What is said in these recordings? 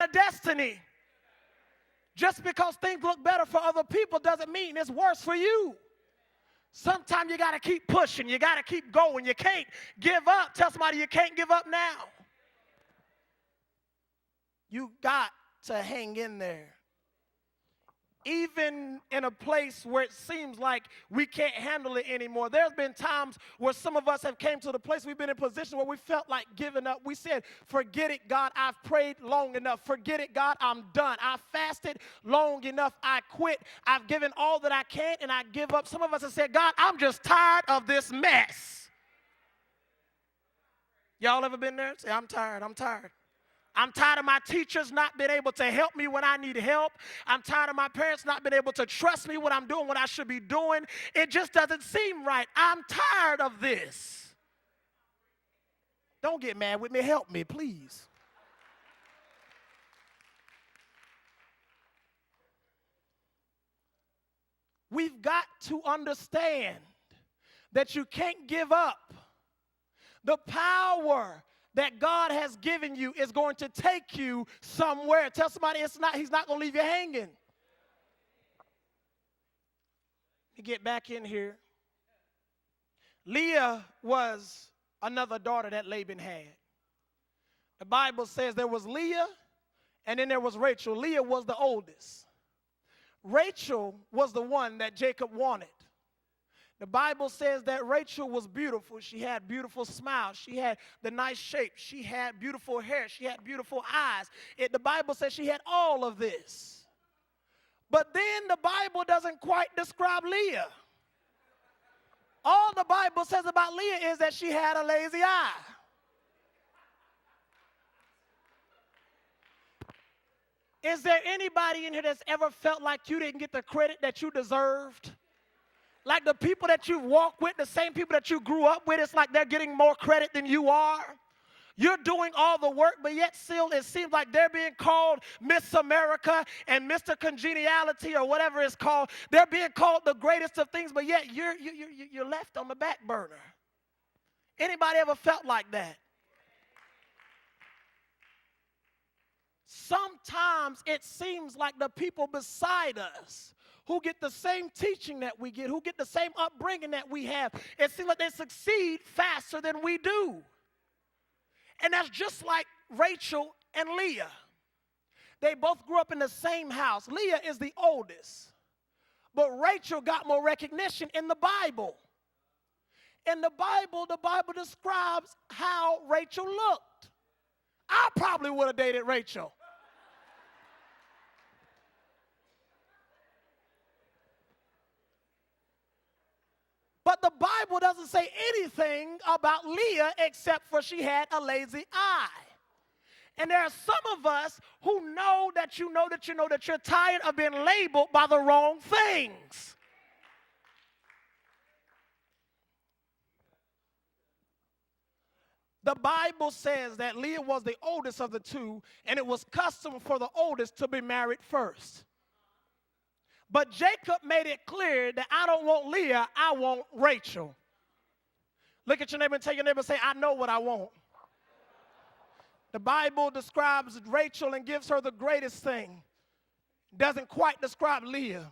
a destiny. Just because things look better for other people doesn't mean it's worse for you. Sometimes you got to keep pushing. You got to keep going. You can't give up. Tell somebody you can't give up now. You got to hang in there. Even in a place where it seems like we can't handle it anymore. There's been times where some of us have came to the place we've been in a position where we felt like giving up. We said, forget it, God, I've prayed long enough. Forget it, God, I'm done. I fasted long enough. I quit. I've given all that I can and I give up. Some of us have said, God, I'm just tired of this mess. Y'all ever been there? Say, I'm tired, I'm tired. I'm tired of my teachers not being able to help me when I need help. I'm tired of my parents not being able to trust me when I'm doing what I should be doing. It just doesn't seem right. I'm tired of this. Don't get mad with me. Help me, please. We've got to understand that you can't give up. The power that God has given you is going to take you somewhere. Tell somebody He's not going to leave you hanging. Let me get back in here. Leah was another daughter that Laban had. The Bible says there was Leah and then there was Rachel. Leah was the oldest. Rachel was the one that Jacob wanted. The Bible says that Rachel was beautiful. She had beautiful smiles. She had the nice shape. She had beautiful hair. She had beautiful eyes. The Bible says she had all of this. But then the Bible doesn't quite describe Leah. All the Bible says about Leah is that she had a lazy eye. Is there anybody in here that's ever felt like you didn't get the credit that you deserved? Like the people that you walk with, the same people that you grew up with, it's like they're getting more credit than you are. You're doing all the work, but yet still it seems like they're being called Miss America and Mr. Congeniality or whatever it's called. They're being called the greatest of things, but yet you're left on the back burner. Anybody ever felt like that? Sometimes it seems like the people beside us who get the same teaching that we get, who get the same upbringing that we have, it seems like they succeed faster than we do. And that's just like Rachel and Leah. They both grew up in the same house. Leah is the oldest, but Rachel got more recognition in the Bible. In the Bible describes how Rachel looked. I probably would have dated Rachel. But the Bible doesn't say anything about Leah except for she had a lazy eye. And there are some of us who know that you're tired of being labeled by the wrong things. The Bible says that Leah was the oldest of the two, and it was custom for the oldest to be married first. But Jacob made it clear that I don't want Leah, I want Rachel. Look at your neighbor and tell your neighbor, say, I know what I want. The Bible describes Rachel and gives her the greatest thing. Doesn't quite describe Leah.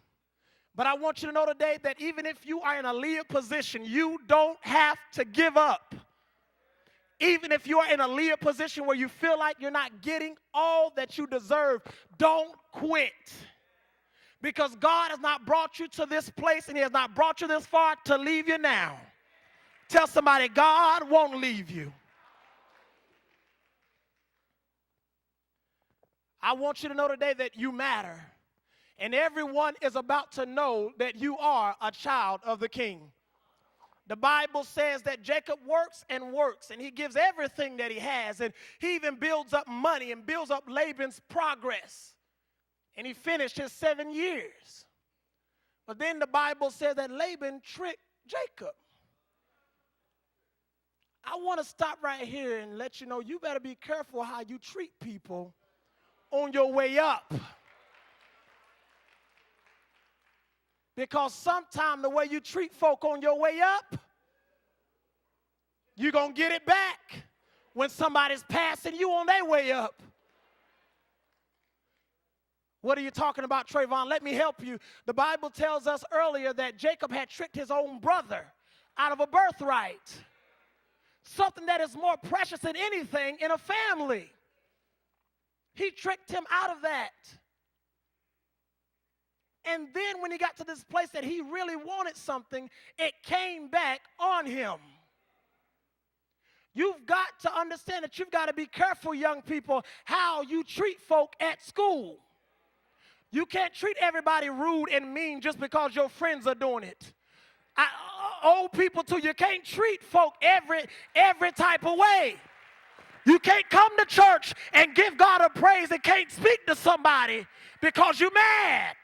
But I want you to know today that even if you are in a Leah position, you don't have to give up. Even if you are in a Leah position where you feel like you're not getting all that you deserve, don't quit. Because God has not brought you to this place and He has not brought you this far to leave you now. Tell somebody, God won't leave you. I want you to know today that you matter. And everyone is about to know that you are a child of the King. The Bible says that Jacob works, and he gives everything that he has. And he even builds up money and builds up Laban's progress. And he finished his 7 years. But then the Bible says that Laban tricked Jacob. I want to stop right here and let you know you better be careful how you treat people on your way up. Because sometimes the way you treat folk on your way up, you're going to get it back when somebody's passing you on their way up. What are you talking about, Tre'vone? Let me help you. The Bible tells us earlier that Jacob had tricked his own brother out of a birthright, something that is more precious than anything in a family. He tricked him out of that. And then when he got to this place that he really wanted something, it came back on him. You've got to understand that you've got to be careful, young people, how you treat folk at school. You can't treat everybody rude and mean just because your friends are doing it. Old people too, you can't treat folk every type of way. You can't come to church and give God a praise and can't speak to somebody because you're mad.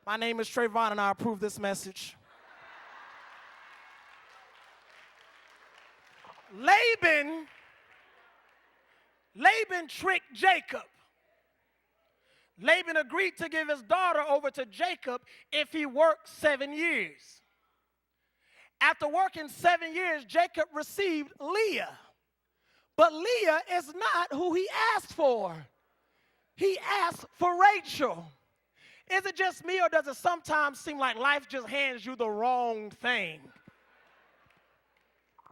My name is Tre'vone and I approve this message. Laban tricked Jacob. Laban agreed to give his daughter over to Jacob if he worked 7 years. After working 7 years, Jacob received Leah. But Leah is not who he asked for. He asked for Rachel. Is it just me, or does it sometimes seem like life just hands you the wrong thing?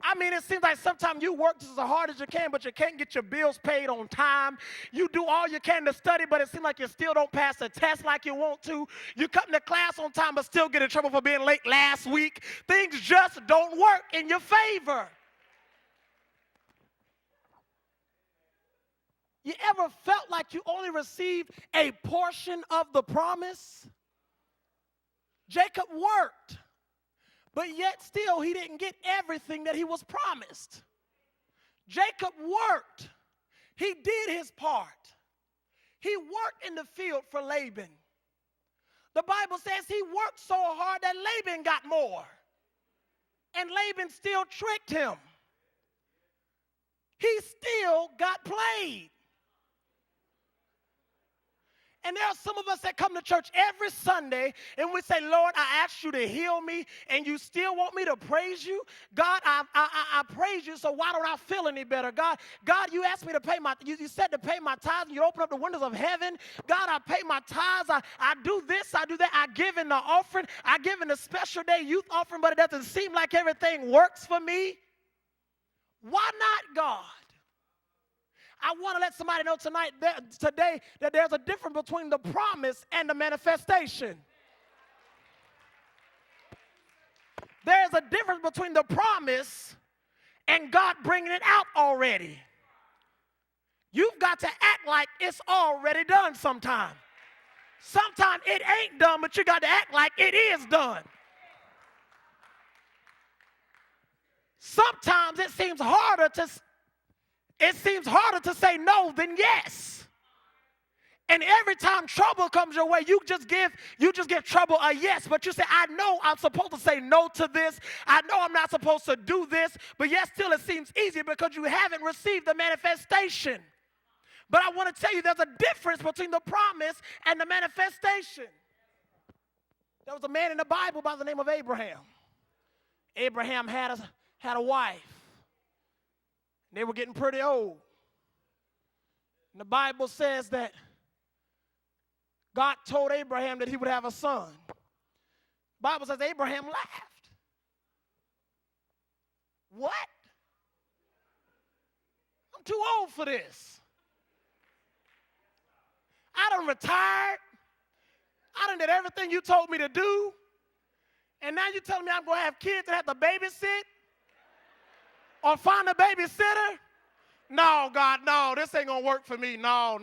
I mean, it seems like sometimes you work just as hard as you can, but you can't get your bills paid on time. You do all you can to study, but it seems like you still don't pass a test like you want to. You come to class on time, but still get in trouble for being late last week. Things just don't work in your favor. You ever felt like you only received a portion of the promise? Jacob worked, but yet still he didn't get everything that he was promised. Jacob worked. He did his part. He worked in the field for Laban. The Bible says he worked so hard that Laban got more. And Laban still tricked him. He still got played. And there are some of us that come to church every Sunday and we say, Lord, I asked you to heal me and you still want me to praise you? God, I praise you, so why don't I feel any better? God, you asked me to pay you said to pay my tithes and you open up the windows of heaven. God, I pay my tithes. I do this, I do that. I give in the offering. I give in the special day youth offering, but it doesn't seem like everything works for me. Why not, God? I want to let somebody know today that there's a difference between the promise and the manifestation. There's a difference between the promise and God bringing it out already. You've got to act like it's already done sometime. Sometimes it ain't done, but you got to act like it is done. Sometimes it seems harder to say no than yes. And every time trouble comes your way, you just give trouble a yes. But you say, I know I'm supposed to say no to this. I know I'm not supposed to do this. But yet still it seems easier because you haven't received the manifestation. But I want to tell you there's a difference between the promise and the manifestation. There was a man in the Bible by the name of Abraham. Abraham had a wife. They were getting pretty old. And the Bible says that God told Abraham that he would have a son. The Bible says Abraham laughed. What? I'm too old for this. I done retired. I done did everything you told me to do. And now you're telling me I'm going to have kids that have to babysit? Or find a babysitter? No, God, no, this ain't going to work for me. No.